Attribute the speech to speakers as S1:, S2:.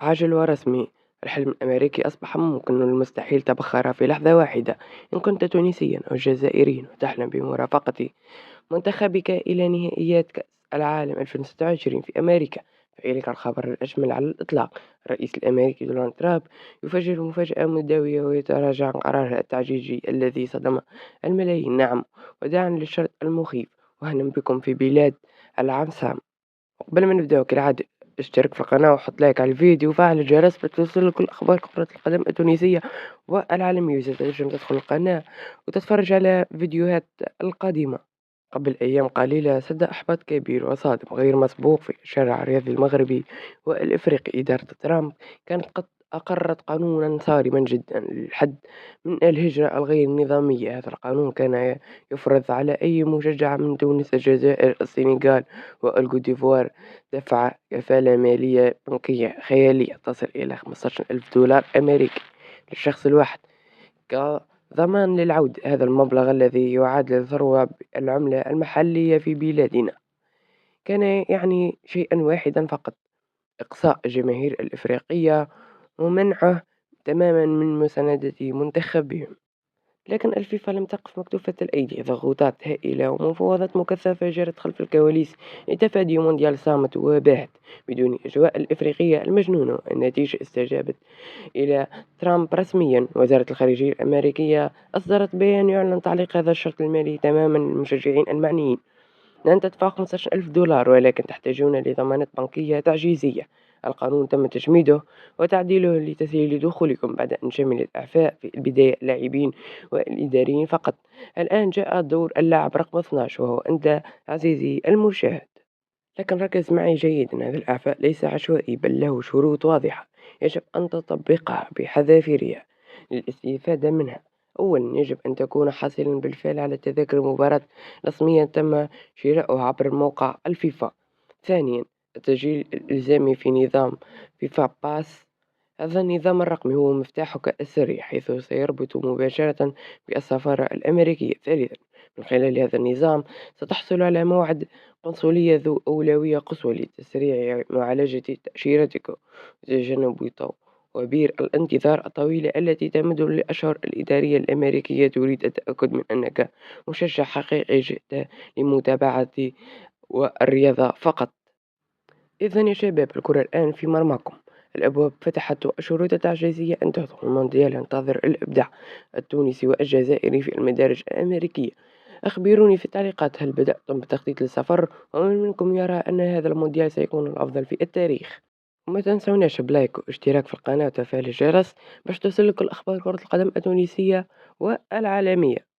S1: عاجل ورسمي. الحلم الأمريكي أصبح ممكن والمستحيل تبخر في لحظة واحدة. إن كنت تونسيا أو جزائريا وتحلم بمرافقة منتخبك إلى نهائيات كأس العالم 2026 في أمريكا، فإليك الخبر الأجمل على الإطلاق. الرئيس الأمريكي دونالد ترامب يفجر مفاجأة مدوية ويتراجع عن قراره التعجيزي الذي صدم الملايين. نعم، وداعا للشرط المخيف. وأهلا بكم في بلاد العام سام. قبل ما نبداو كالعادة، اشترك في القناة وحط لايك على الفيديو وفعل الجرس لتوصلك كل أخبار كرة القدم التونسية والعالمية. وإذا تنجم تدخل القناة وتتفرج على فيديوهات القادمة. قبل أيام قليلة صدر إحباط كبير وصادم غير مسبوق في الشارع الرياضي المغربي والإفريقي. إدارة ترامب كانت قد أقرت قانونا صارما جدا للحد من الهجرة الغير نظامية. هذا القانون كان يفرض على أي مشجع من تونس، الجزائر، السنغال والكوت ديفوار دفع كفالة مالية بنكية خيالية تصل إلى 15,000 دولار أمريكي للشخص الواحد كضمان للعودة. هذا المبلغ الذي يعادل ثروة بالعملة المحلية في بلادنا كان يعني شيئا واحدا فقط: إقصاء الجماهير الإفريقية ومنعه تماما من مساندة منتخبهم. لكن الفيفا لم تقف مكتوفة الأيدي. ضغوطات هائلة ومفاوضات مكثفة جرت خلف الكواليس لتفادي مونديال صامت وباهت بدون الأجواء الإفريقية المجنونة. النتيجة استجابت إلى ترامب رسميا. وزارة الخارجية الأمريكية أصدرت بيان يعلن تعليق هذا الشرط المالي تماما للمشجعين المعنيين. لن تدفعوا 15,000 دولار، ولكن تحتاجون لضمانات بنكية تعجيزية. القانون تم تجميده وتعديله لتسهيل دخولكم بعد أن شمل الإعفاء في البداية اللاعبين والإداريين فقط. الآن جاء دور اللاعب رقم 12 وهو أنت عزيزي المشاهد. لكن ركز معي جيدا، هذا الإعفاء ليس عشوائي بل له شروط واضحة يجب أن تطبقها بحذافيرها للاستفادة منها. أولا، يجب أن تكون حاصلا بالفعل على تذاكر مباراة رسميا تم شراؤها عبر موقع الفيفا. ثانيا، التسجيل الإلزامي في نظام فيفا باس. هذا النظام الرقمي هو مفتاحك السري، حيث سيربط مباشرة بالسفارة الأمريكية. ثالثا، من خلال هذا النظام ستحصل على موعد قنصلية ذو أولوية قصوى لتسريع معالجة تأشيرتك وتجنب وبير الانتظار الطويلة التي تمد للأشهر. الإدارية الأمريكية تريد التأكد من أنك مشجع حقيقي جئت لمتابعة والرياضة فقط. إذا يا شباب، الكرة الآن في مرماكم. الأبواب فتحت والشروط تعجيزية أن تدخل المونديال. ينتظر الإبداع التونسي والجزائري في المدارج الأمريكية. أخبروني في التعليقات، هل بدأتم بتخطيط للسفر؟ ومن منكم يرى أن هذا المونديال سيكون الأفضل في التاريخ؟ وما تنسوناش بلايك واشتراك في القناة وتفعيل الجرس باش توصلك الأخبار كرة القدم التونسية والعالمية.